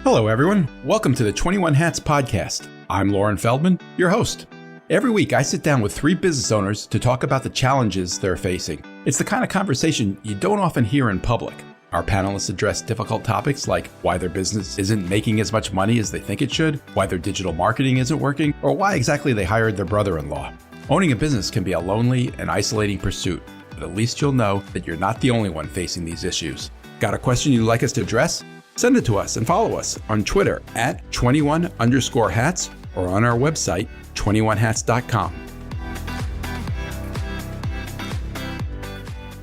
Hello, everyone. Welcome to the 21 Hats podcast. I'm Lauren Feldman, your host. Every week, I sit down with three business owners to talk about the challenges they're facing. It's the kind of conversation you don't often hear in public. Our panelists address difficult topics like why their business isn't making as much money as they think it should, why their digital marketing isn't working, or why exactly they hired their brother-in-law. Owning a business can be a lonely and isolating pursuit, but at least you'll know that you're not the only one facing these issues. Got a question you'd like us to address? Send it to us and follow us on Twitter at 21_hats or on our website, 21hats.com.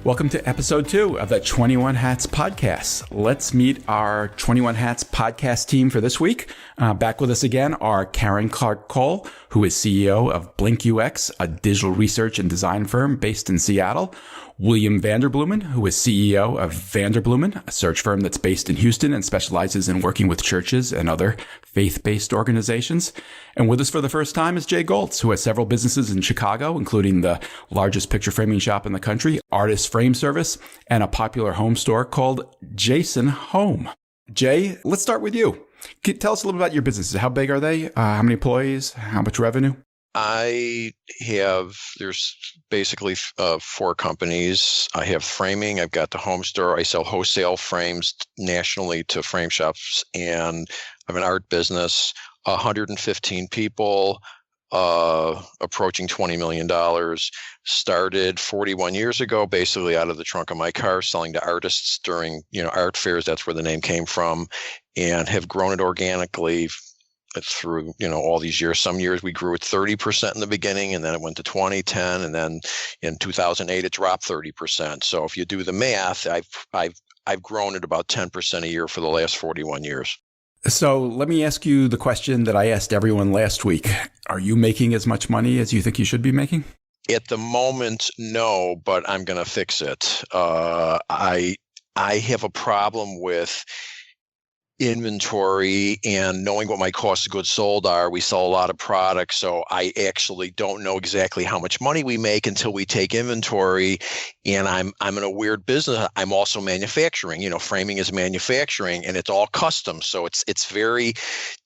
Welcome to episode 2 of the 21 Hats podcast. Let's meet our 21 Hats podcast team for this week. Back with us again are Karen Clark-Cole, who is CEO of Blink UX, a digital research and design firm based in Seattle. William Vanderbloemen, who is CEO of Vanderbloemen, a search firm that's based in Houston and specializes in working with churches and other faith-based organizations. And with us for the first time is Jay Goltz, who has several businesses in Chicago, including the largest picture framing shop in the country, Artist Frame Service, and a popular home store called Jason Home. Jay, let's start with you. Tell us a little about your businesses. How big are they? How many employees? How much revenue? There's basically 4 companies. I have framing. I've got the home store. I sell wholesale frames nationally to frame shops, and I have an art business, 115 people, approaching $20 million. Started 41 years ago, basically out of the trunk of my car, selling to artists during, art fairs. That's where the name came from, and have grown it organically through, all these years. Some years we grew at 30% in the beginning, and then it went to 20, 10, and then in 2008 it dropped 30%. So if you do the math, I've grown at about 10% a year for the last 41 years. So let me ask you the question that I asked everyone last week. Are you making as much money as you think you should be making? At the moment, no, but I'm going to fix it. I have a problem with inventory and knowing what my cost of goods sold are. We sell a lot of products, so I actually don't know exactly how much money we make until we take inventory. And I'm in a weird business. I'm also manufacturing. Framing is manufacturing, and it's all custom. So it's very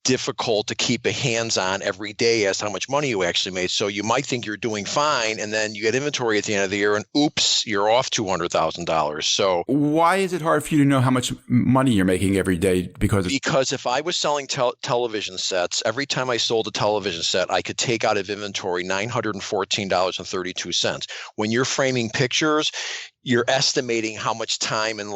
difficult to keep a hands-on every day as how much money you actually made. So you might think you're doing fine, and then you get inventory at the end of the year, and oops, you're off $200,000. So why is it hard for you to know how much money you're making every day? Because if I was selling television sets, every time I sold a television set, I could take out of inventory $914.32. When you're framing pictures, you're estimating how much time and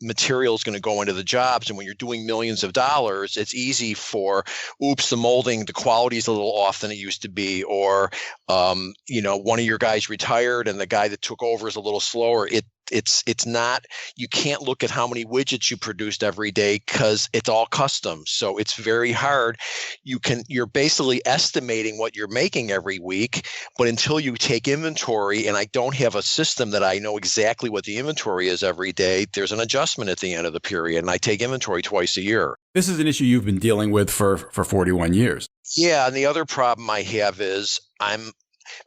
material is going to go into the jobs. And when you're doing millions of dollars, it's easy for, oops, the molding, the quality is a little off than it used to be. Or, one of your guys retired and the guy that took over is a little slower. It's not, you can't look at how many widgets you produced every day because it's all custom. So it's very hard. You're basically estimating what you're making every week, but until you take inventory, and I don't have a system that I know exactly what the inventory is every day, there's an adjustment at the end of the period, and I take inventory twice a year. This is an issue you've been dealing with for 41 years. Yeah, and the other problem I have is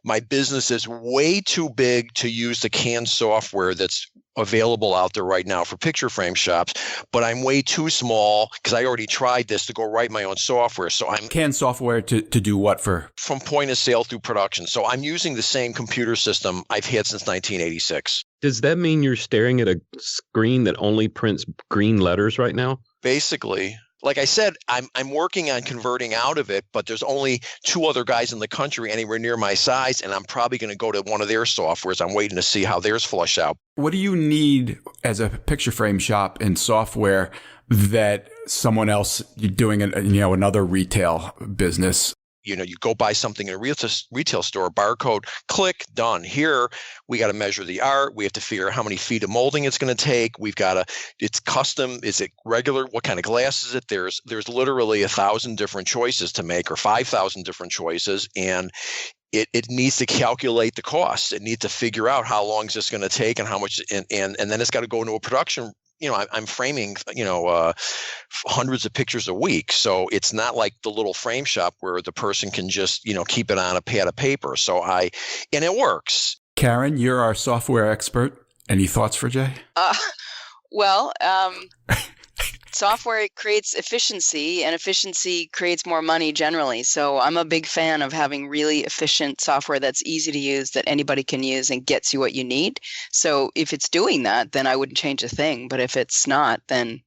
my business is way too big to use the canned software that's available out there right now for picture frame shops, but I'm way too small because I already tried this to go write my own software. So I'm canned software to do what for? From point of sale through production. So I'm using the same computer system I've had since 1986. Does that mean you're staring at a screen that only prints green letters right now? Basically. Like I said, I'm working on converting out of it, but there's only 2 other guys in the country anywhere near my size, and I'm probably going to go to one of their softwares. I'm waiting to see how theirs flush out. What do you need as a picture frame shop in software that someone else doing another retail business? You go buy something in a retail store, barcode, click, done. Here, we got to measure the art. We have to figure out how many feet of molding it's going to take. It's custom. Is it regular? What kind of glass is it? There's literally 1,000 different choices to make, or 5,000 different choices. And it needs to calculate the costs. It needs to figure out how long is this going to take and how much, and then it's got to go into a production. I'm framing, hundreds of pictures a week. So it's not like the little frame shop where the person can just, keep it on a pad of paper. And it works. Karen, you're our software expert. Any thoughts for Jay? Software creates efficiency, and efficiency creates more money generally. So I'm a big fan of having really efficient software that's easy to use, that anybody can use and gets you what you need. So if it's doing that, then I wouldn't change a thing. But if it's not, then it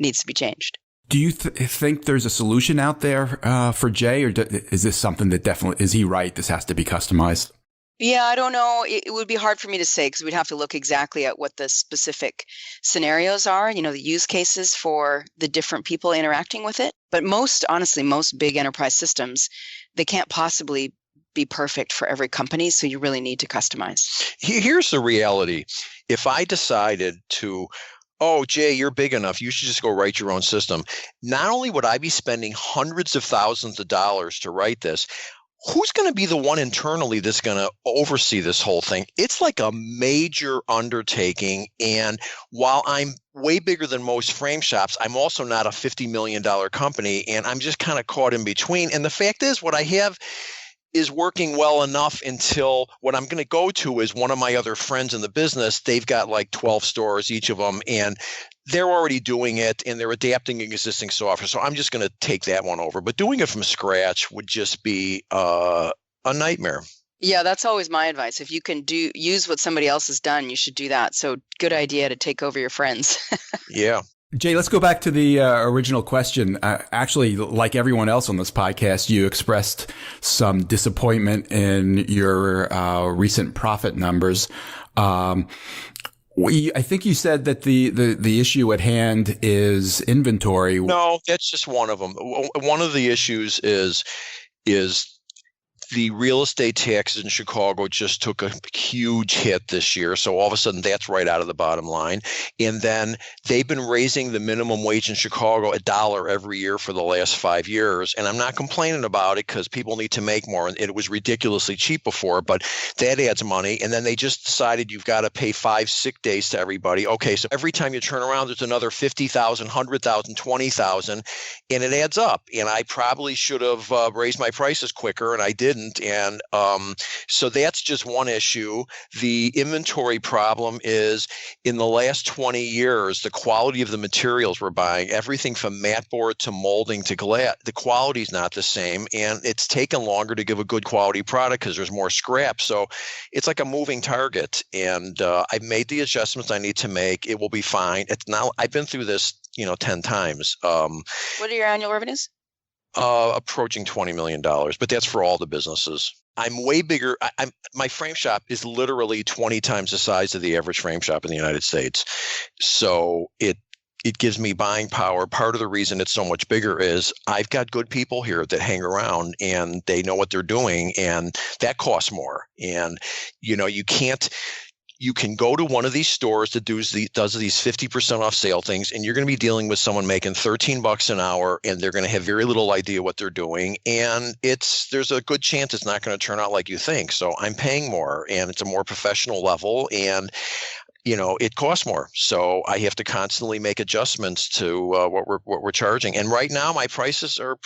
needs to be changed. Do you think there's a solution out there for Jay, or is this something that definitely, is he right? This has to be customized? Yeah, I don't know. It would be hard for me to say because we'd have to look exactly at what the specific scenarios are, the use cases for the different people interacting with it. But honestly, most big enterprise systems, they can't possibly be perfect for every company. So you really need to customize. Here's the reality. If I decided to, oh, Jay, you're big enough, you should just go write your own system. Not only would I be spending hundreds of thousands of dollars to write this, who's going to be the one internally that's going to oversee this whole thing? It's like a major undertaking. And while I'm way bigger than most frame shops, I'm also not a $50 million company. And I'm just kind of caught in between. And the fact is, what I have is working well enough until what I'm going to go to is one of my other friends in the business. They've got like 12 stores, each of them, and they're already doing it and they're adapting existing software. So I'm just going to take that one over. But doing it from scratch would just be a nightmare. Yeah, that's always my advice. If you can use what somebody else has done, you should do that. So good idea to take over your friends. Yeah. Jay, let's go back to the original question. Actually, like everyone else on this podcast, you expressed some disappointment in your recent profit numbers. I think you said that the issue at hand is inventory. No, that's just one of them. One of the issues is the real estate taxes in Chicago just took a huge hit this year. So all of a sudden that's right out of the bottom line. And then they've been raising the minimum wage in Chicago $1 every year for the last 5 years. And I'm not complaining about it because people need to make more. And it was ridiculously cheap before, but that adds money. And then they just decided you've got to pay 5 sick days to everybody. Okay, so every time you turn around, there's another 50,000, 100,000, 20,000, and it adds up. And I probably should have raised my prices quicker, and I didn't. And so that's just one issue. The inventory problem is in the last 20 years, the quality of the materials we're buying, everything from mat board to molding to glass, the quality is not the same. And it's taken longer to give a good quality product because there's more scrap. So it's like a moving target. And I've made the adjustments I need to make. It will be fine. It's now, I've been through this, 10 times. What are your annual revenues? Approaching $20 million, but that's for all the businesses. I'm way bigger. My frame shop is literally 20 times the size of the average frame shop in the United States. So it gives me buying power. Part of the reason it's so much bigger is I've got good people here that hang around and they know what they're doing, and that costs more. And, you can go to one of these stores that does these 50% off sale things, and you're going to be dealing with someone making $13 an hour, and they're going to have very little idea what they're doing. And there's a good chance it's not going to turn out like you think. So I'm paying more, and it's a more professional level, and it costs more. So I have to constantly make adjustments to what we're charging. And right now my prices are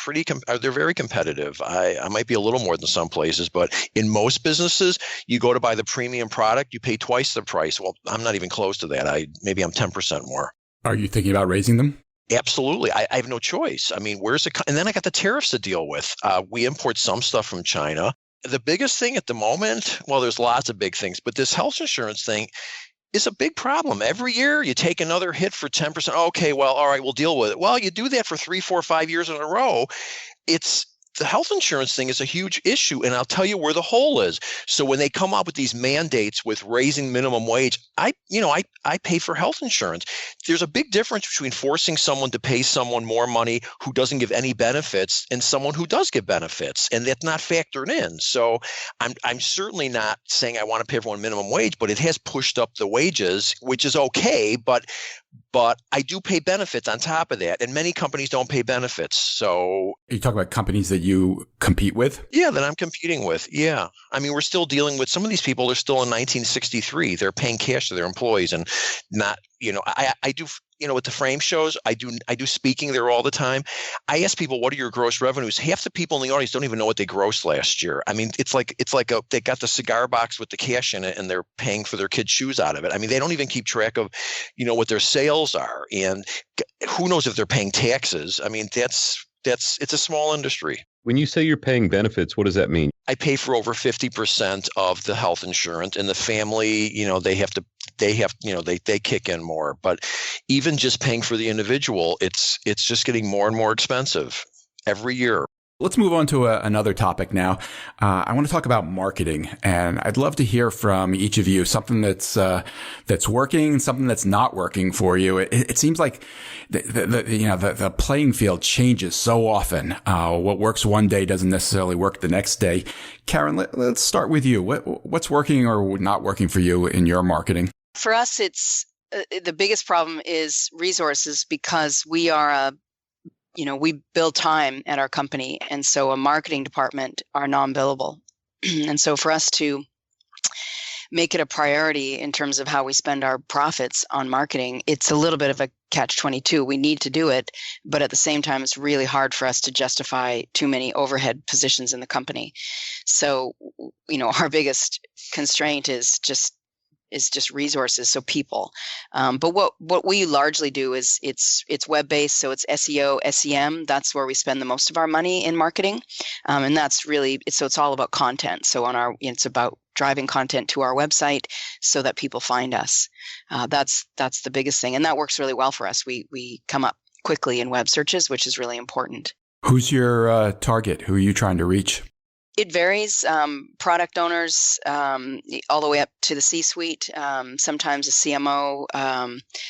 they're very competitive. I might be a little more than some places, but in most businesses, you go to buy the premium product, you pay twice the price. Well, I'm not even close to that. Maybe I'm 10% more. Are you thinking about raising them? Absolutely. I have no choice. I mean, and then I got the tariffs to deal with. We import some stuff from China. The biggest thing at the moment, well, there's lots of big things, but this health insurance thing is a big problem. Every year you take another hit for 10%. Okay, well, all right, we'll deal with it. Well, you do that for 3, 4, 5 years in a row. The health insurance thing is a huge issue, and I'll tell you where the hole is. So when they come up with these mandates with raising minimum wage, I pay for health insurance. There's a big difference between forcing someone to pay someone more money who doesn't give any benefits and someone who does give benefits, and that's not factored in. So I'm certainly not saying I want to pay everyone minimum wage, but it has pushed up the wages, which is okay, but I do pay benefits on top of that, and many companies don't pay benefits. So you talk about companies that you compete with? Yeah, that I'm competing with. Yeah. I mean, we're still dealing with some of these people are still in 1963. They're paying cash to their employees and not, I do, with the frame shows, I do speaking there all the time. I ask people, what are your gross revenues? Half the people in the audience don't even know what they grossed last year. I mean, it's like they got the cigar box with the cash in it and they're paying for their kids' shoes out of it. I mean, they don't even keep track of, what their sales are. And who knows if they're paying taxes? I mean, it's a small industry. When you say you're paying benefits, what does that mean? I pay for over 50% of the health insurance, and the family, they kick in more. But even just paying for the individual, it's just getting more and more expensive every year. Let's move on to another topic now. I want to talk about marketing, and I'd love to hear from each of you something that's working, something that's not working for you. It seems like the playing field changes so often. What works one day doesn't necessarily work the next day. Karen, let's start with you. What's working or not working for you in your marketing? For us, it's the biggest problem is resources, because we are we build time at our company. And so a marketing department are non-billable. And so for us to make it a priority in terms of how we spend our profits on marketing, it's a little bit of a catch-22. We need to do it, but at the same time, it's really hard for us to justify too many overhead positions in the company. So, our biggest constraint is just resources, so people. But what we largely do is it's web-based, so it's SEO, SEM. That's where we spend the most of our money in marketing, and that's really it's all about content. So it's about driving content to our website so that people find us. That's the biggest thing, and that works really well for us. We come up quickly in web searches, which is really important. Who's your target? Who are you trying to reach? It varies. Product owners, all the way up to the C-suite. Sometimes a CMO.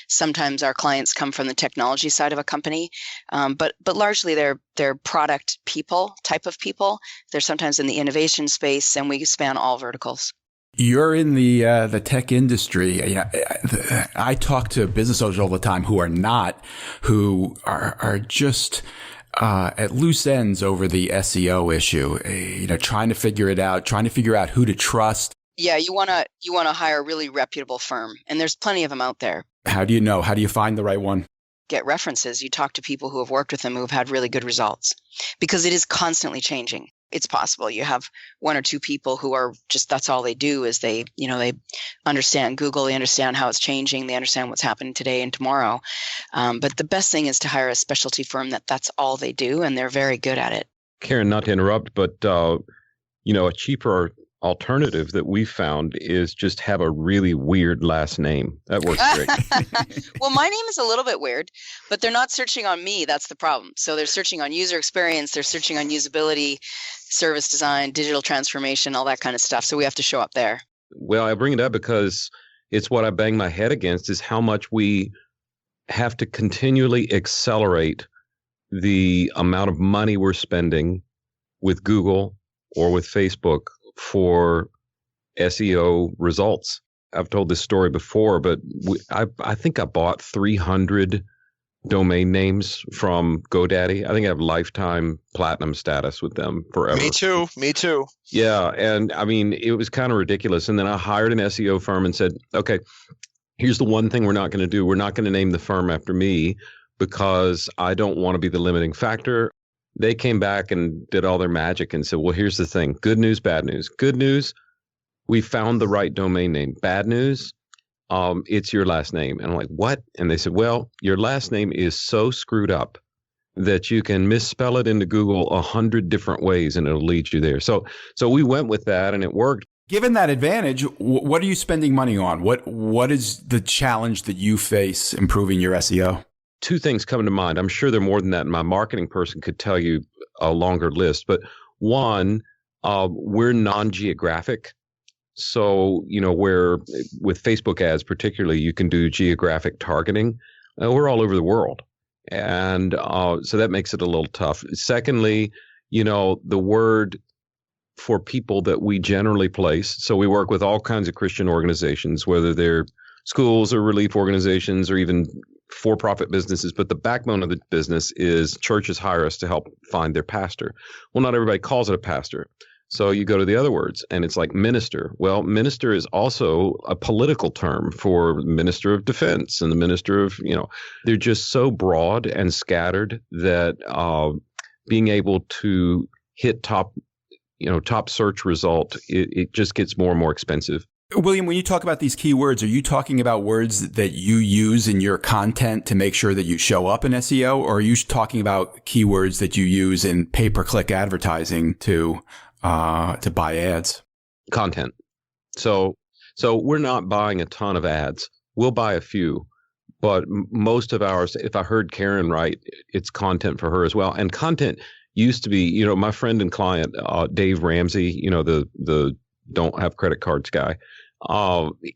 Sometimes our clients come from the technology side of a company. But largely they're product people, type of people. They're sometimes in the innovation space, and we span all verticals. You're in the tech industry. I talk to business owners all the time who are just at loose ends over the SEO issue, trying to figure it out, trying to figure out who to trust. Yeah, you want to hire a really reputable firm, and there's plenty of them out there. How do you know? How do you find the right one? Get references. You talk to people who have worked with them, who have had really good results, because it is constantly changing. It's possible you have one or two people who are just, that's all they do is they understand Google, they understand how it's changing, they understand what's happening today and tomorrow. But the best thing is to hire a specialty firm that's all they do, and they're very good at it. Karen, not to interrupt, but a cheaper alternative that we found is just have a really weird last name. That works great. Well, my name is a little bit weird, but they're not searching on me. That's the problem. So they're searching on user experience. They're searching on usability, service design, digital transformation, all that kind of stuff. So we have to show up there. Well, I bring it up because it's what I bang my head against is how much we have to continually accelerate the amount of money we're spending with Google or with Facebook for SEO results. I've told this story before, but I think I bought 300 domain names from GoDaddy. I think I have lifetime platinum status with them forever. Me too. Yeah. And I mean, it was kind of ridiculous. And then I hired an SEO firm and said, okay, here's the one thing we're not going to do. We're not going to name the firm after me because I don't want to be the limiting factor. They came back and did all their magic and said, well, here's the thing. Good news, bad news. Good news, we found the right domain name. Bad news, it's your last name. And I'm like, what? And they said, well, your last name is so screwed up that you can misspell it into Google 100 different ways and it'll lead you there. So we went with that and it worked. Given that advantage, what are you spending money on? What is the challenge that you face improving your SEO? Two things come to mind. I'm sure there are more than that. My marketing person could tell you a longer list. But one, we're non-geographic. So, where with Facebook ads particularly, you can do geographic targeting. We're all over the world. And so that makes it a little tough. Secondly, the word for people that we generally place. So we work with all kinds of Christian organizations, whether they're schools or relief organizations or even for-profit businesses, but the backbone of the business is churches hire us to help find their pastor. Well, not everybody calls it a pastor. So you go to the other words and it's like minister. Well, minister is also a political term for minister of defense and the minister of, they're just so broad and scattered that being able to hit top search result, it just gets more and more expensive. William, when you talk about these keywords, are you talking about words that you use in your content to make sure that you show up in SEO, or are you talking about keywords that you use in pay-per-click advertising to buy ads? Content. So we're not buying a ton of ads. We'll buy a few, but most of ours, if I heard Karen right, it's content for her as well. And content used to be, my friend and client, Dave Ramsey, the don't have credit cards guy.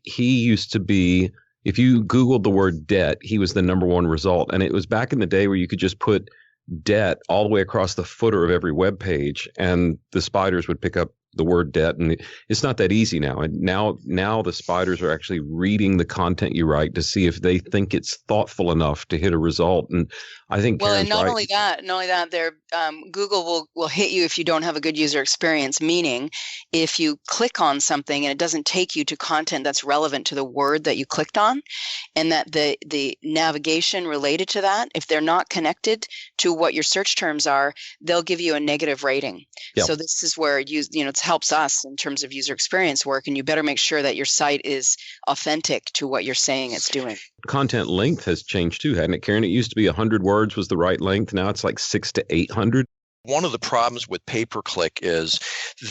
He used to be, if you Googled the word debt, he was the number one result. And it was back in the day where you could just put debt all the way across the footer of every web page and the spiders would pick up the word debt. And it's not that easy now. And now the spiders are actually reading the content you write to see if they think it's thoughtful enough to hit a result. And I think well, Karen's and not right. only that, they're Google will hit you if you don't have a good user experience. Meaning, if you click on something and it doesn't take you to content that's relevant to the word that you clicked on, and that the navigation related to that, if they're not connected to what your search terms are, they'll give you a negative rating. Yep. So this is where it helps us in terms of user experience work, and you better make sure that your site is authentic to what you're saying it's doing. Content length has changed too, hadn't it, Karen? It used to be 100 words was the right length. Now it's like 600 to 800. One of the problems with pay-per-click is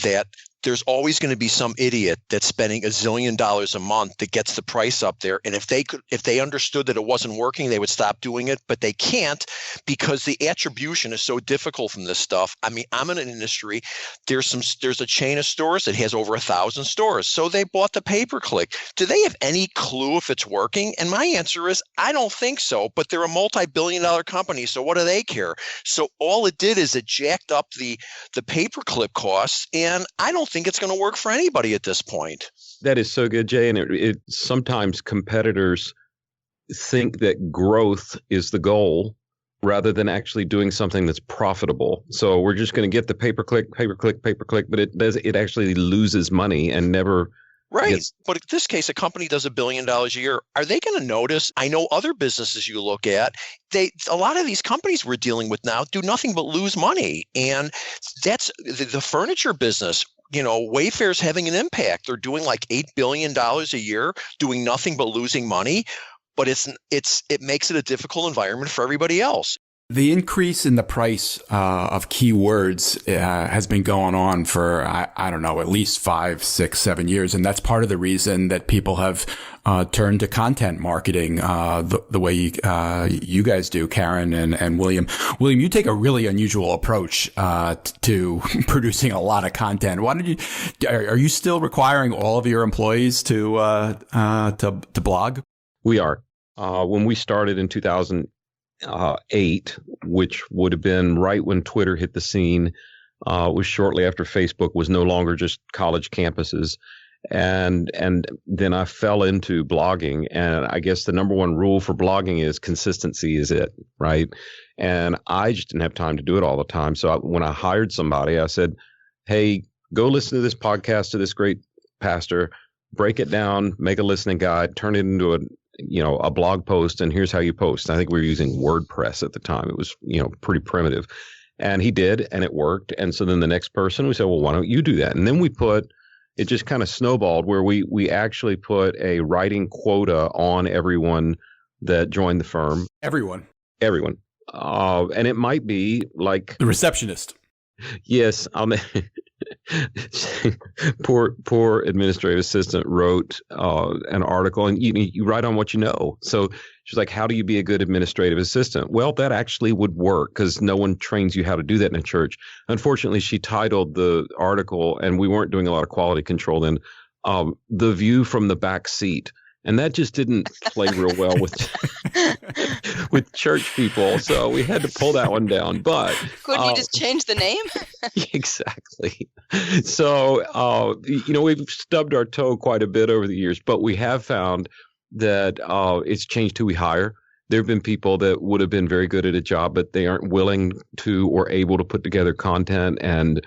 that there's always going to be some idiot that's spending $1 zillion a month that gets the price up there. And if they understood that it wasn't working, they would stop doing it, but they can't because the attribution is so difficult from this stuff. I mean, I'm in an industry, there's a chain of stores that has over 1,000 stores. So they bought the pay-per-click. Do they have any clue if it's working? And my answer is, I don't think so, but they're a multi-billion-dollar company. So what do they care? So all it did is it jacked up the pay-per-click costs. And I don't think it's going to work for anybody at this point. That is so good, Jay. And it sometimes competitors think that growth is the goal rather than actually doing something that's profitable. So we're just going to get the pay-per-click, but it actually loses money and never. Right. But in this case, a company does $1 billion a year. Are they going to notice? I know other businesses you look at, a lot of these companies we're dealing with now do nothing but lose money. And that's the furniture business. Wayfair's having an impact. They're doing like $8 billion a year, doing nothing but losing money. But it makes it a difficult environment for everybody else. The increase in the price of keywords has been going on for, I don't know, at least 5, 6, 7 years. And that's part of the reason that people have turned to content marketing the way you guys do, Karen and William. William, you take a really unusual approach to producing a lot of content. Are you still requiring all of your employees to blog? We are. When we started in 2008, which would have been right when Twitter hit the scene, was shortly after Facebook was no longer just college campuses. And then I fell into blogging. And I guess the number one rule for blogging is consistency is it, right? And I just didn't have time to do it all the time. So when I hired somebody, I said, hey, go listen to this podcast to this great pastor, break it down, make a listening guide, turn it into a blog post, and here's how you post. I think we were using WordPress at the time. It was, pretty primitive. And he did, and it worked. And so then the next person, we said, well, why don't you do that? And then it just kind of snowballed where we actually put a writing quota on everyone that joined the firm. Everyone. And it might be like the receptionist. Yes. Poor administrative assistant wrote an article, and you write on what you know. So she's like, how do you be a good administrative assistant? Well, that actually would work because no one trains you how to do that in a church. Unfortunately, she titled the article, and we weren't doing a lot of quality control then, The View from the Back Seat. And that just didn't play real well with church people. So we had to pull that one down. But couldn't you just change the name? Exactly. So, we've stubbed our toe quite a bit over the years, but we have found that it's changed who we hire. There have been people that would have been very good at a job, but they aren't willing to or able to put together content, and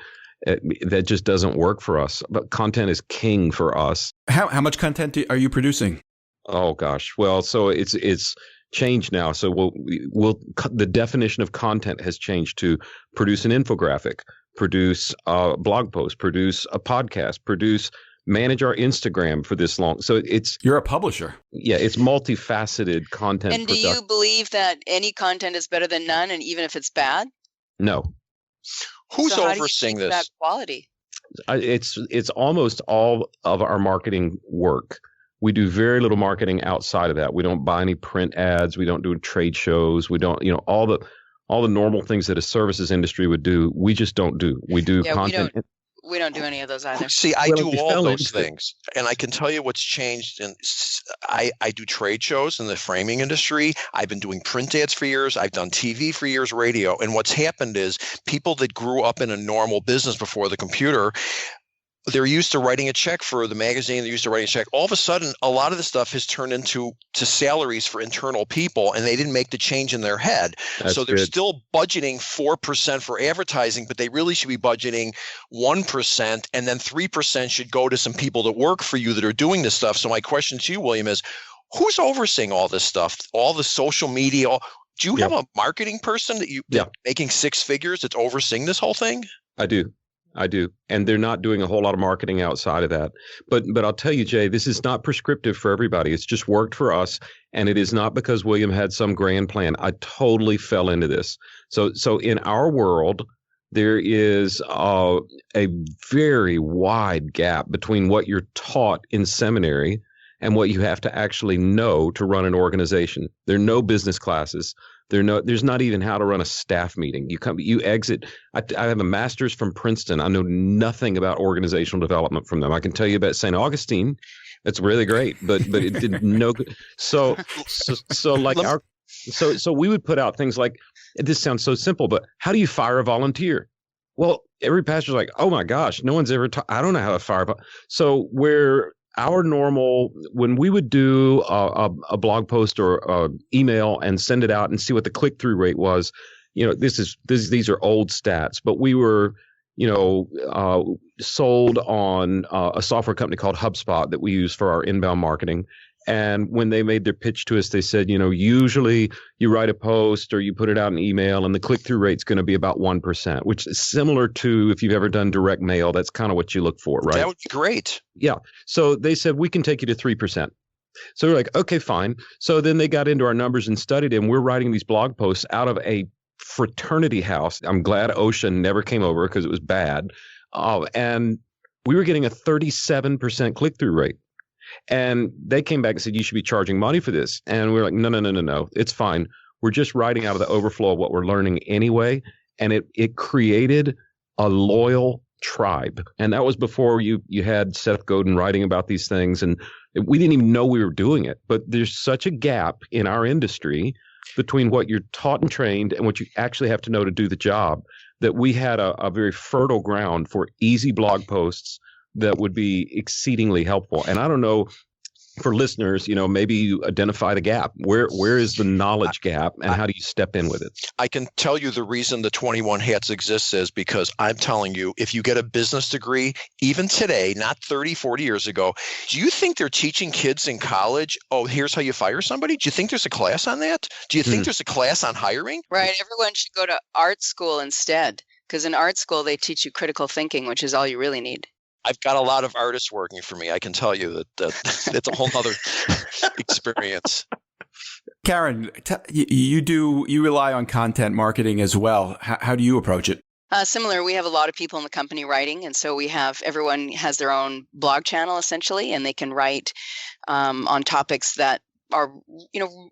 that just doesn't work for us. But content is king for us. How much content are you producing? Oh gosh. Well, so it's changed now. So the definition of content has changed to produce an infographic, produce a blog post, produce a podcast, produce manage our Instagram for this long. So you're a publisher. Yeah, it's multifaceted content. And do you believe that any content is better than none, and even if it's bad? No. Who's so overseeing this? That quality. It's almost all of our marketing work. We do very little marketing outside of that. We don't buy any print ads. We don't do trade shows. We don't, all the normal things that a services industry would do. We just don't do. We do content. We don't do any of those either. See, I do all those things. And I can tell you what's changed. And I do trade shows in the framing industry. I've been doing print ads for years. I've done TV for years, radio. And what's happened is people that grew up in a normal business before the computer, they're used to writing a check for the magazine. They're used to writing a check. All of a sudden, a lot of the stuff has turned into salaries for internal people, and they didn't make the change in their head. So they're still budgeting 4% for advertising, but they really should be budgeting 1%, and then 3% should go to some people that work for you that are doing this stuff. So my question to you, William, is who's overseeing all this stuff, all the social media? Do you have a marketing person that's making six figures that's overseeing this whole thing? I do. And they're not doing a whole lot of marketing outside of that. But I'll tell you, Jay, this is not prescriptive for everybody. It's just worked for us. And it is not because William had some grand plan. I totally fell into this. So in our world, there is a very wide gap between what you're taught in seminary and what you have to actually know to run an organization. There are no business classes. There's not even how to run a staff meeting. You exit. I have a master's from Princeton. I know nothing about organizational development from them. I can tell you about St. Augustine. It's really great, but it did no good. So we would put out things like, this sounds so simple, but how do you fire a volunteer? Well, every pastor's like, oh my gosh, no one's ever I don't know how to fire. So when we would do a blog post or email and send it out and see what the click-through rate was, these are old stats, but we were, sold on a software company called HubSpot that we use for our inbound marketing. And when they made their pitch to us, they said, usually you write a post or you put it out in email and the click-through rate's going to be about 1%, which is similar to if you've ever done direct mail. That's kind of what you look for, right? That would be great. Yeah. So they said, we can take you to 3%. So we're like, okay, fine. So then they got into our numbers and studied, and we're writing these blog posts out of a fraternity house. I'm glad OSHA never came over because it was bad. And we were getting a 37% click-through rate. And they came back and said, you should be charging money for this. And we're like, no, it's fine. We're just writing out of the overflow of what we're learning anyway. And it created a loyal tribe. And that was before you had Seth Godin writing about these things. And we didn't even know we were doing it. But there's such a gap in our industry between what you're taught and trained and what you actually have to know to do the job, that we had a very fertile ground for easy blog posts that would be exceedingly helpful. And I don't know, for listeners, maybe you identify the gap. Where is the knowledge gap, and how do you step in with it? I can tell you the reason the 21 Hats exists is because I'm telling you, if you get a business degree, even today, not 30, 40 years ago, do you think they're teaching kids in college, oh, here's how you fire somebody? Do you think there's a class on that? Do you think there's a class on hiring? Right. Everyone should go to art school instead, because in art school, they teach you critical thinking, which is all you really need. I've got a lot of artists working for me. I can tell you that it's a whole other experience. Karen, you rely on content marketing as well. How do you approach it? Similar. We have a lot of people in the company writing, and so everyone has their own blog channel essentially, and they can write on topics that are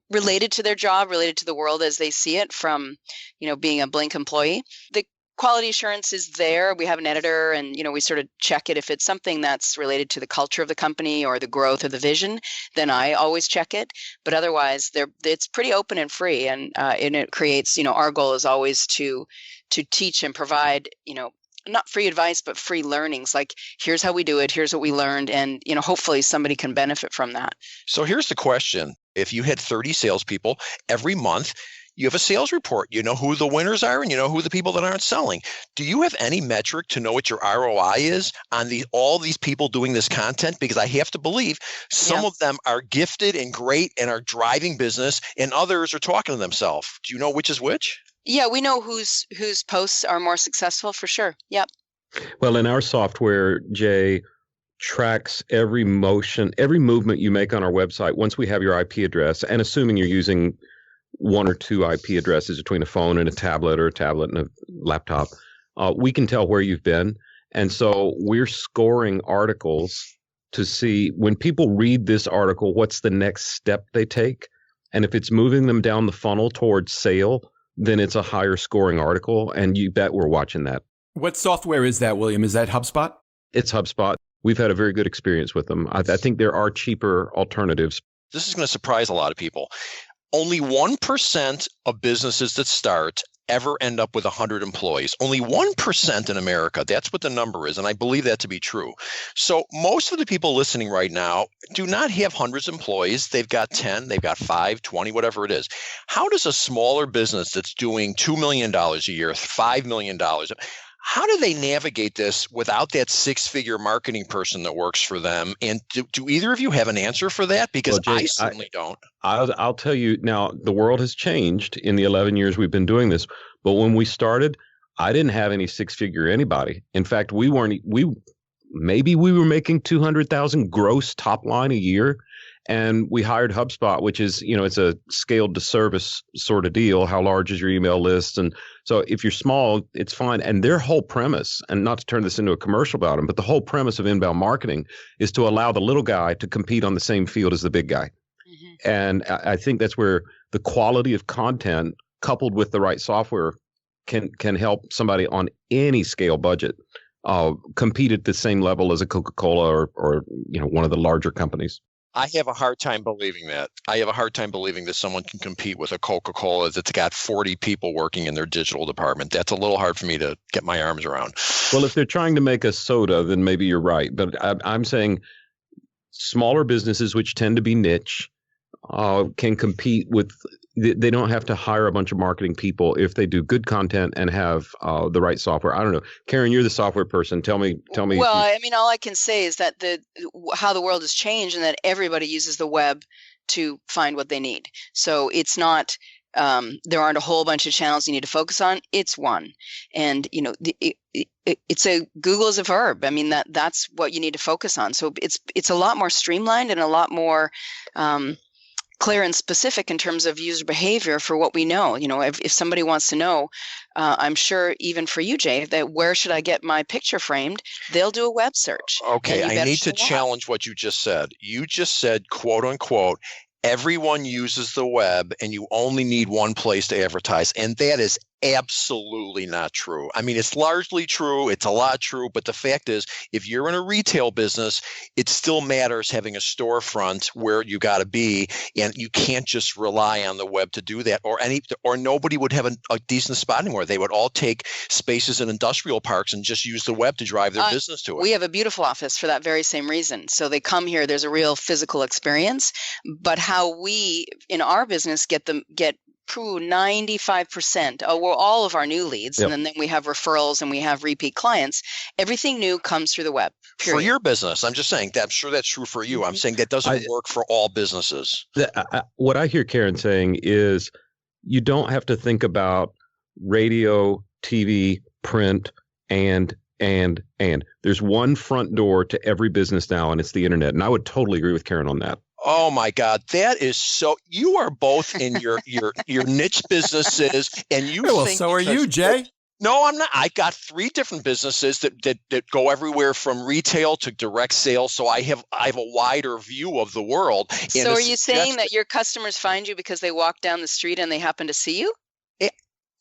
related to their job, related to the world as they see it from being a Blink employee. The quality assurance is there. We have an editor, and we sort of check it. If it's something that's related to the culture of the company or the growth or the vision, then I always check it. But otherwise, it's pretty open and free, and it creates. Our goal is always to teach and provide. Not free advice, but free learnings. Like, here's how we do it. Here's what we learned, and hopefully somebody can benefit from that. So here's the question: if you had 30 salespeople every month, you have a sales report. You know who the winners are, and you know who the people that aren't selling. Do you have any metric to know what your ROI is on all these people doing this content? Because I have to believe some of them are gifted and great and are driving business, and others are talking to themselves. Do you know which is which? Yeah, we know whose posts are more successful for sure. Yep. Well, in our software, Jay, tracks every motion, every movement you make on our website once we have your IP address, and assuming you're using one or two IP addresses between a phone and a tablet or a tablet and a laptop, we can tell where you've been. And so we're scoring articles to see when people read this article, what's the next step they take. And if it's moving them down the funnel towards sale, then it's a higher scoring article. And you bet we're watching that. What software is that, William? Is that HubSpot? It's HubSpot. We've had a very good experience with them. I think there are cheaper alternatives. This is going to surprise a lot of people. Only 1% of businesses that start ever end up with 100 employees. Only 1% in America. That's what the number is. And I believe that to be true. So most of the people listening right now do not have hundreds of employees. They've got 10, they've got 5, 20, whatever it is. How does a smaller business that's doing $2 million a year, $5 million, how do they navigate this without that six-figure marketing person that works for them? And do either of you have an answer for that? Because Jay, I certainly don't. I'll tell you now, the world has changed in the 11 years we've been doing this. But when we started, I didn't have any six-figure anybody. In fact, maybe we were making 200,000 gross top line a year. And we hired HubSpot, which is, it's a scaled to service sort of deal. How large is your email list? And so if you're small, it's fine. And their whole premise, and not to turn this into a commercial about them, but the whole premise of inbound marketing is to allow the little guy to compete on the same field as the big guy. Mm-hmm. And I think that's where the quality of content coupled with the right software can help somebody on any scale budget compete at the same level as a Coca-Cola or one of the larger companies. I have a hard time believing that. I have a hard time believing that someone can compete with a Coca-Cola that's got 40 people working in their digital department. That's a little hard for me to get my arms around. Well, if they're trying to make a soda, then maybe you're right. But I'm saying smaller businesses, which tend to be niche, can compete with. They don't have to hire a bunch of marketing people if they do good content and have the right software. I don't know. Karen, you're the software person. Tell me. Well, all I can say is that how the world has changed and that everybody uses the web to find what they need. So it's not, there aren't a whole bunch of channels you need to focus on. It's one. And, Google is a verb. That's what you need to focus on. So it's a lot more streamlined and a lot more, clear and specific in terms of user behavior for what we know. If somebody wants to know, I'm sure even for you, Jay, that where should I get my picture framed, they'll do a web search. Okay, I need to challenge what you just said. You just said, quote unquote, everyone uses the web and you only need one place to advertise. And that is absolutely not true. It's largely true. It's a lot true. But the fact is, if you're in a retail business, it still matters having a storefront where you got to be. And you can't just rely on the web to do that, or nobody would have a decent spot anymore. They would all take spaces in industrial parks and just use the web to drive their business to it. We have a beautiful office for that very same reason. So they come here, there's a real physical experience. But how we in our business get 95%, all of our new leads, yep. And then we have referrals and we have repeat clients. Everything new comes through the web. Period. For your business, I'm just saying that I'm sure that's true for you. I'm saying that doesn't work for all businesses. What I hear Karen saying is you don't have to think about radio, TV, print, and. There's one front door to every business now, and it's the internet. And I would totally agree with Karen on that. Oh my God, that is so. You are both in your niche businesses, and you. Well, so are you, Jay. No, I'm not. I got 3 different businesses that go everywhere from retail to direct sales. So I have a wider view of the world. So are you saying that your customers find you because they walk down the street and they happen to see you?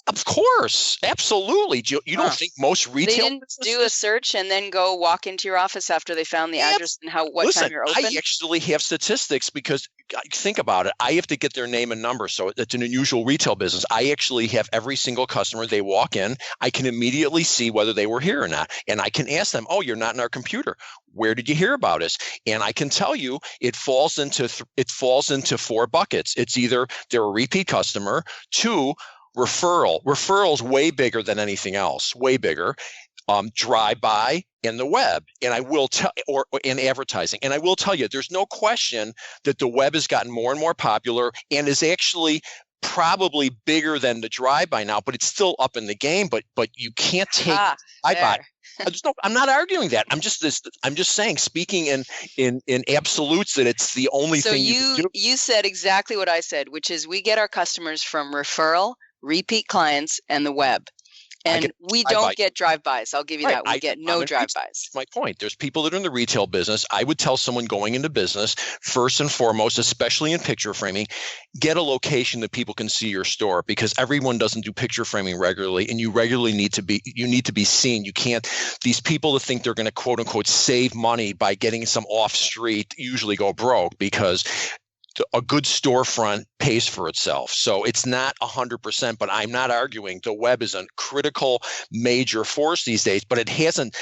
Of course, absolutely. You don't think most retail they didn't do a search and then go walk into your office after they found the address and what time you're open? I actually have statistics because think about it. I have to get their name and number. So it's an unusual retail business. I actually have every single customer. They walk in. I can immediately see whether they were here or not. And I can ask them, oh, you're not in our computer. Where did you hear about us? And I can tell you it falls into 4 buckets. It's either they're a repeat customer, 2, referrals way bigger than anything else, way bigger. Drive-by and the web, and I will tell, or in advertising, and I will tell you, there's no question that the web has gotten more and more popular and is actually probably bigger than the drive-by now, but it's still up in the game. But you can't take drive-by. I'm not arguing that. I'm just saying, speaking in absolutes, that it's the only thing you can do. You said exactly what I said, which is we get our customers from referral, repeat clients, and the web. And we don't get drive-bys. I'll give you that. We get no drive-bys. That's my point. There's people that are in the retail business. I would tell someone going into business, first and foremost, especially in picture framing, get a location that people can see your store, because everyone doesn't do picture framing regularly, and you regularly need to be seen. You can't, these people that think they're going to quote unquote save money by getting some off street usually go broke, because a good storefront pays for itself. So it's not 100%, but I'm not arguing the web is a critical major force these days, but it hasn't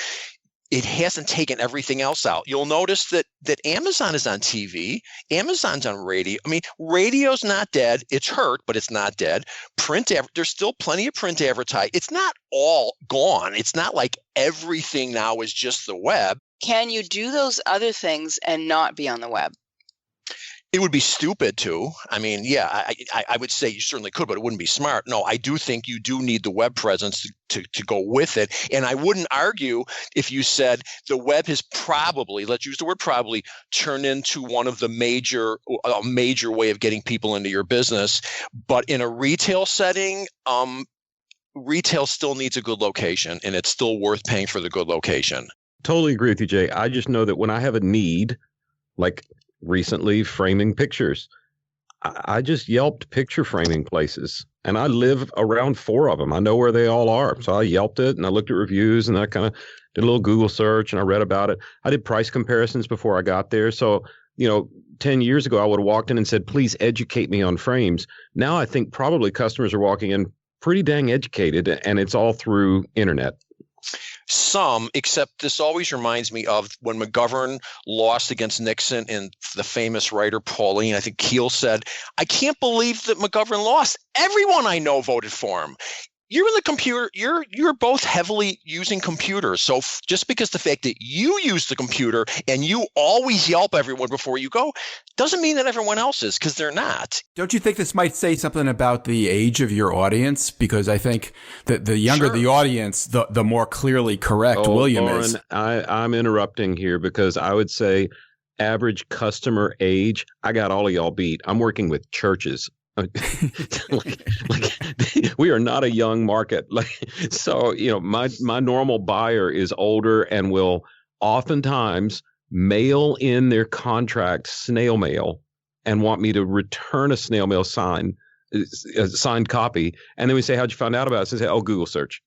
taken everything else out. You'll notice that Amazon is on TV, Amazon's on radio. I mean, radio's not dead. It's hurt, but it's not dead. There's still plenty of print advertising. It's not all gone. It's not like everything now is just the web. Can you do those other things and not be on the web? It would be stupid to. I mean, yeah, I would say you certainly could, but it wouldn't be smart. No, I do think you do need the web presence to go with it. And I wouldn't argue if you said the web has probably, let's use the word probably, turned into one of the major way of getting people into your business. But in a retail setting, retail still needs a good location, and it's still worth paying for the good location. Totally agree with you, Jay. I just know that when I have a need, like recently framing pictures, I just Yelped picture framing places, and I live around 4 of them. I know where they all are. So I Yelped it, and I looked at reviews, and I kind of did a little Google search, and I read about it. I did price comparisons before I got there. So, 10 years ago, I would have walked in and said, please educate me on frames. Now I think probably customers are walking in pretty dang educated, and it's all through internet. Some, except this always reminds me of when McGovern lost against Nixon, and the famous writer Pauline, I think Keel, said, I can't believe that McGovern lost. Everyone I know voted for him. You're in the computer. You're both heavily using computers. So just because the fact that you use the computer and you always Yelp everyone before you go doesn't mean that everyone else is, because they're not. Don't you think this might say something about the age of your audience? Because I think that the younger the audience, the more clearly correct William Lauren, is. I'm interrupting here because I would say average customer age, I got all of y'all beat. I'm working with churches. We are not a young market. So, my normal buyer is older and will oftentimes mail in their contract snail mail and want me to return a snail mail signed copy. And then we say, how'd you find out about it? So they say, oh, Google search.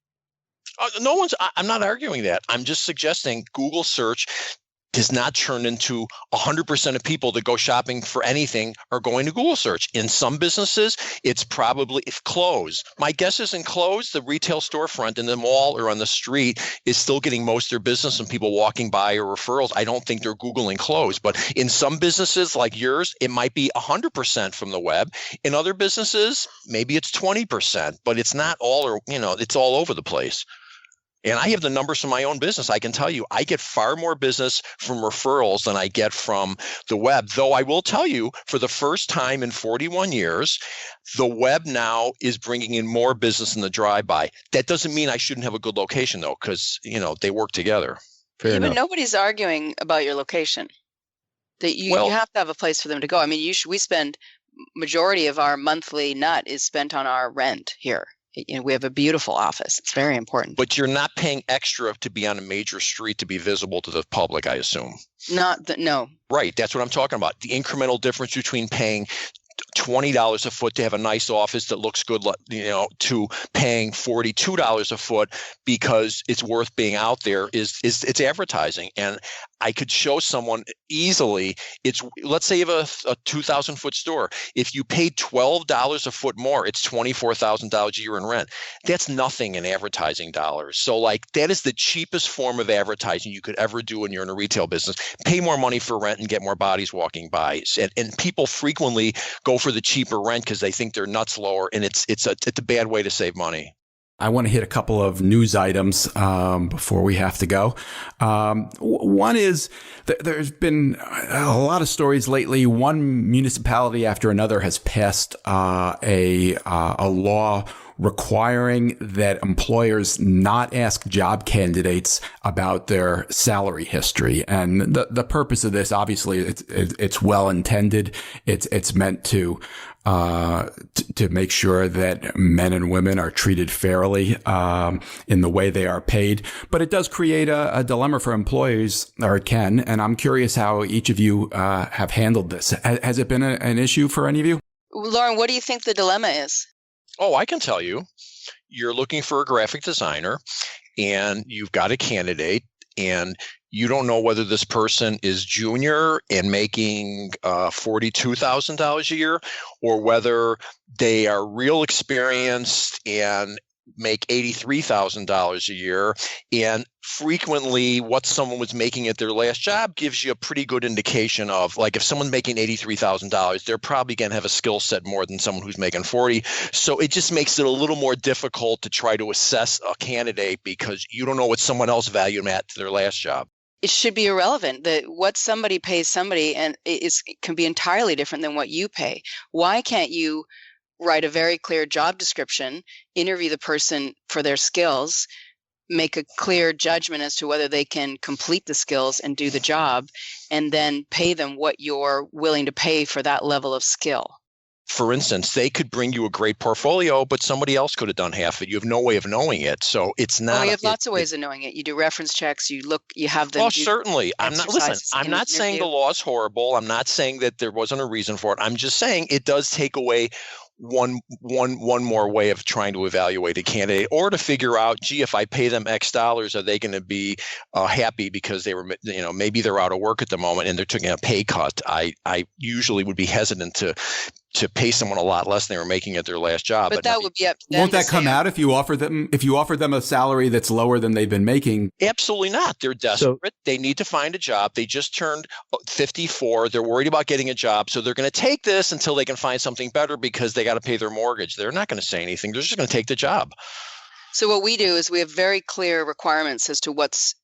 I'm not arguing that. I'm just suggesting Google search does not turn into 100% of people that go shopping for anything are going to Google search. In some businesses, it's probably clothes. My guess is in clothes, the retail storefront in the mall or on the street is still getting most of their business from people walking by or referrals. I don't think they're Googling clothes. But in some businesses like yours, it might be 100% from the web. In other businesses, maybe it's 20%, but it's not all, or it's all over the place. And I have the numbers from my own business. I can tell you, I get far more business from referrals than I get from the web. Though I will tell you, for the first time in 41 years, the web now is bringing in more business than the drive-by. That doesn't mean I shouldn't have a good location, though, because, they work together. Fair enough. But nobody's arguing about your location. That you have to have a place for them to go. I mean, we spend majority of our monthly nut is spent on our rent here. We have a beautiful office. It's very important. But you're not paying extra to be on a major street to be visible to the public, I assume. No. Right. That's what I'm talking about. The incremental difference between paying $20 a foot to have a nice office that looks good, to paying $42 a foot because it's worth being out there is it's advertising. And I could show someone easily, let's say you have a 2,000 foot store. If you paid $12 a foot more, it's $24,000 a year in rent. That's nothing in advertising dollars. So that is the cheapest form of advertising you could ever do when you're in a retail business. Pay more money for rent and get more bodies walking by. And people frequently go for the cheaper rent because they think their nut's lower, and it's a bad way to save money. I want to hit a couple of news items before we have to go. One is there's been a lot of stories lately. One municipality after another has passed a law requiring that employers not ask job candidates about their salary history. And the purpose of this, obviously, it's well intended. It's meant to make sure that men and women are treated fairly in the way they are paid. But it does create a dilemma for employees, or it can. And I'm curious how each of you have handled this. Has it been an issue for any of you? Lauren, what do you think the dilemma is? Oh, I can tell you. You're looking for a graphic designer and you've got a candidate and you don't know whether this person is junior and making $42,000 a year or whether they are real experienced and make $83,000 a year. And frequently what someone was making at their last job gives you a pretty good indication of, like, if someone's making $83,000, they're probably going to have a skill set more than someone who's making 40. So it just makes it a little more difficult to try to assess a candidate because you don't know what someone else valued them at their last job. It should be irrelevant. That what somebody pays somebody and it can be entirely different than what you pay. Why can't you write a very clear job description, interview the person for their skills, make a clear judgment as to whether they can complete the skills and do the job, and then pay them what you're willing to pay for that level of skill? For instance, they could bring you a great portfolio, but somebody else could have done half of it. You have no way of knowing it. So it's not. Oh, you have lots of ways of knowing it. You do reference checks. You look. You have them. Well, certainly. I'm not saying the law is horrible. I'm not saying that there wasn't a reason for it. I'm just saying it does take away one more way of trying to evaluate a candidate, or to figure out, gee, if I pay them X dollars, are they going to be happy because they were, maybe they're out of work at the moment and they're taking a pay cut. I usually would be hesitant to pay someone a lot less than they were making at their last job. But that would be up to them. Won't that come out if you offer them a salary that's lower than they've been making? Absolutely not. They're desperate. They need to find a job. They just turned 54. They're worried about getting a job. So they're going to take this until they can find something better because they got to pay their mortgage. They're not going to say anything. They're just going to take the job. So what we do is we have very clear requirements as to what's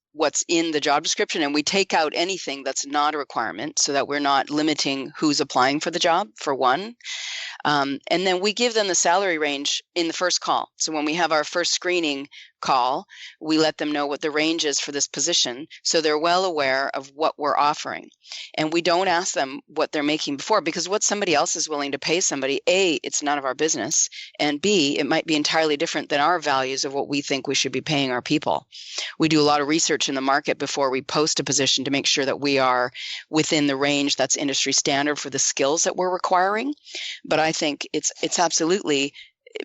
in the job description, and we take out anything that's not a requirement so that we're not limiting who's applying for the job, for one. And then we give them the salary range in the first call. So when we have our first screening call, we let them know what the range is for this position so they're well aware of what we're offering. And we don't ask them what they're making before, because what somebody else is willing to pay somebody, A, it's none of our business, and B, it might be entirely different than our values of what we think we should be paying our people. We do a lot of research in the market before we post a position to make sure that we are within the range that's industry standard for the skills that we're requiring. But I think it's absolutely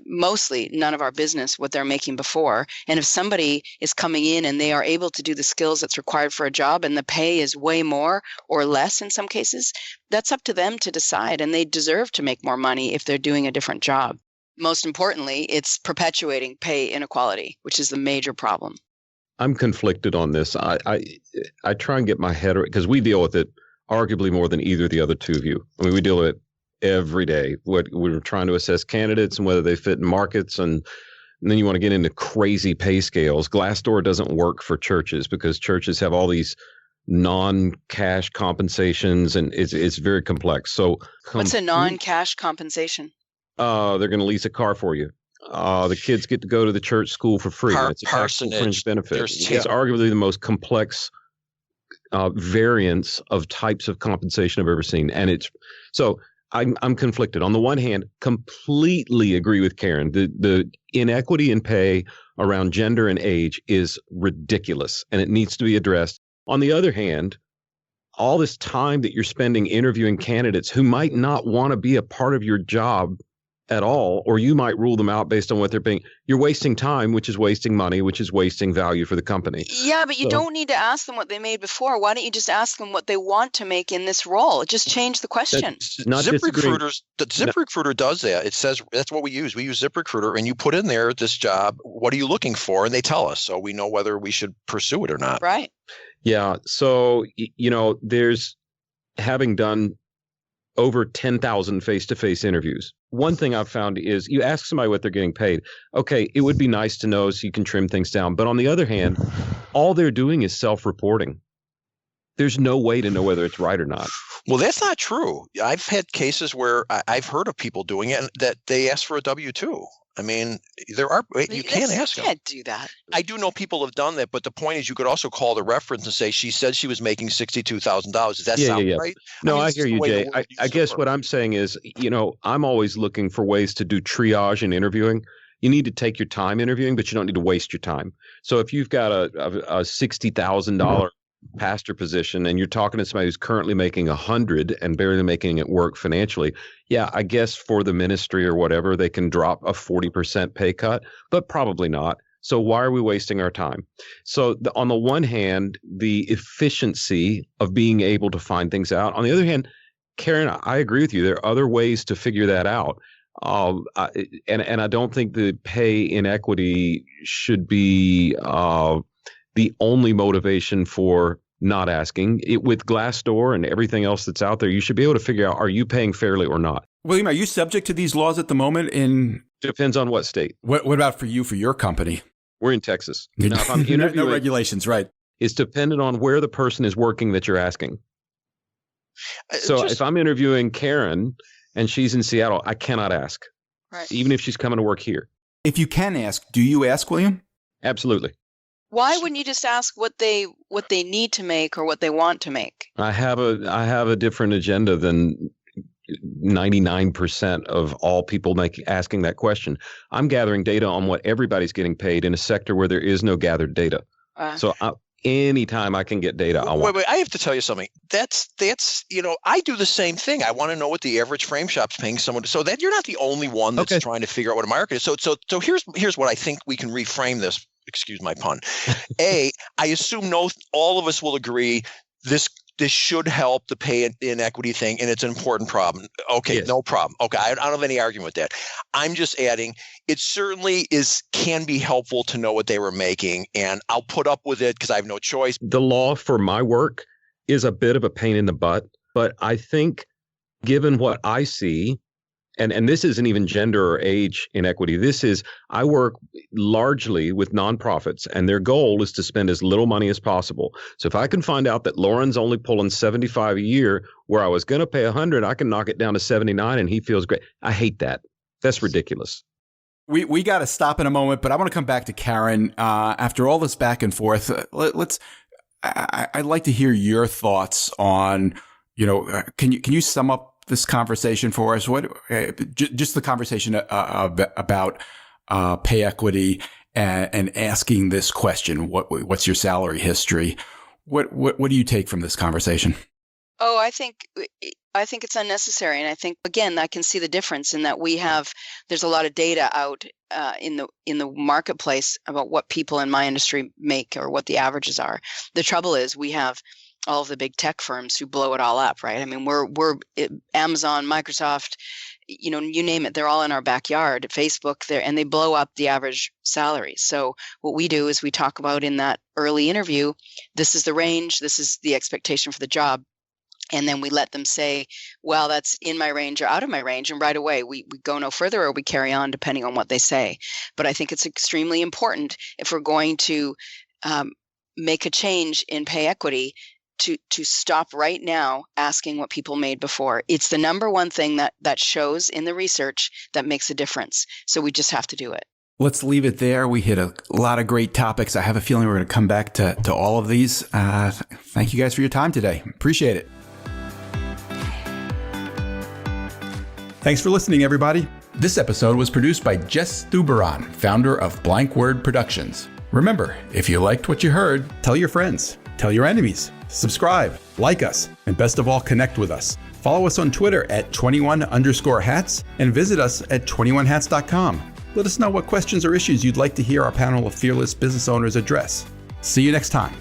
mostly none of our business what they're making before. And if somebody is coming in and they are able to do the skills that's required for a job and the pay is way more or less in some cases, that's up to them to decide, and they deserve to make more money if they're doing a different job. Most importantly, it's perpetuating pay inequality, which is the major problem. I'm conflicted on this. I try and get my head around, because we deal with it arguably more than either of the other two of you. I mean, we deal with it every day. We're trying to assess candidates and whether they fit in markets, and then you want to get into crazy pay scales. Glassdoor doesn't work for churches because churches have all these non-cash compensations, and it's very complex. So what's a non-cash compensation? They're going to lease a car for you. The kids get to go to the church school for free. It's a taxable fringe benefit. It's arguably the most complex variance of types of compensation I've ever seen, and it's so. I'm conflicted. On the one hand, completely agree with Karen. The inequity in pay around gender and age is ridiculous, and it needs to be addressed. On the other hand, all this time that you're spending interviewing candidates who might not want to be a part of your job at all, or you might rule them out based on what they're paying. You're wasting time, which is wasting money, which is wasting value for the company. Yeah, but you don't need to ask them what they made before. Why don't you just ask them what they want to make in this role? Just change the question. ZipRecruiter does that. It says that's what we use. We use ZipRecruiter, and you put in there this job. What are you looking for? And they tell us, so we know whether we should pursue it or not. Right. Yeah. So, there's having done over 10,000 face-to-face interviews. One thing I've found is you ask somebody what they're getting paid. Okay, it would be nice to know so you can trim things down. But on the other hand, all they're doing is self-reporting. There's no way to know whether it's right or not. Well, that's not true. I've had cases where I've heard of people doing it that they ask for a W-2. I mean, you can't ask them. You can't do that. I do know people have done that, but the point is you could also call the reference and say, she said she was making $62,000. Does that sound right? No, I hear you, Jay. I guess what I'm saying is, I'm always looking for ways to do triage in interviewing. You need to take your time interviewing, but you don't need to waste your time. So if you've got a $60,000 pastor position and you're talking to somebody who's currently making 100 and barely making it work financially, yeah, I guess for the ministry or whatever, they can drop a 40% pay cut, but probably not. So why are we wasting our time? So on the one hand, the efficiency of being able to find things out. On the other hand, Karen, I agree with you. There are other ways to figure that out. And I don't think the pay inequity should be the only motivation for not asking. With Glassdoor and everything else that's out there, you should be able to figure out, are you paying fairly or not? William, are you subject to these laws at the moment? Depends on what state. What about for your company? We're in Texas. Now, if I'm interviewing, no regulations, right? It's dependent on where the person is working that you're asking. So if I'm interviewing Karen and she's in Seattle, I cannot ask, right, even if she's coming to work here. If you can ask, do you ask, William? Absolutely. Why wouldn't you just ask what they need to make or what they want to make? I have a different agenda than 99% of all people asking that question. I'm gathering data on what everybody's getting paid in a sector where there is no gathered data. So anytime I can get data, I want. Wait, I have to tell you something. That's I do the same thing. I want to know what the average frame shop's paying someone, so that you're not the only one that's trying to figure out what a market is. So here's what I think we can reframe this. Excuse my pun. I assume all of us will agree this should help the pay inequity thing, and it's an important problem. Okay, yes. No problem. Okay, I don't have any argument with that. I'm just adding, it certainly can be helpful to know what they were making, and I'll put up with it because I have no choice. The law for my work is a bit of a pain in the butt, but I think given what I see, and this isn't even gender or age inequity. I work largely with nonprofits, and their goal is to spend as little money as possible. So if I can find out that Lauren's only pulling $75 a year, where I was going to pay $100, I can knock it down to $79, and he feels great. I hate that. That's ridiculous. We got to stop in a moment, but I want to come back to Karen. After all this back and forth, I'd like to hear your thoughts on, can you sum up this conversation for us? Just the conversation about pay equity and asking this question: what's your salary history? What do you take from this conversation? Oh, I think it's unnecessary, and I think again I can see the difference in that there's a lot of data out in the marketplace about what people in my industry make or what the averages are. The trouble is we have all of the big tech firms who blow it all up, right? I mean, we're Amazon, Microsoft, you name it, they're all in our backyard. Facebook, and they blow up the average salary. So what we do is we talk about in that early interview, this is the range, this is the expectation for the job. And then we let them say, well, that's in my range or out of my range. And right away, we go no further or we carry on depending on what they say. But I think it's extremely important if we're going to make a change in pay equity to stop right now asking what people made before. It's the number one thing that shows in the research that makes a difference. So we just have to do it. Let's leave it there. We hit a lot of great topics. I have a feeling we're going to come back to all of these. Thank you guys for your time today. Appreciate it. Thanks for listening, everybody. This episode was produced by Jess Thuberon, founder of Blank Word Productions. Remember, if you liked what you heard, tell your friends, tell your enemies, subscribe, like us, and best of all, connect with us. Follow us on Twitter at 21_hats and visit us at 21hats.com. Let us know what questions or issues you'd like to hear our panel of fearless business owners address. See you next time.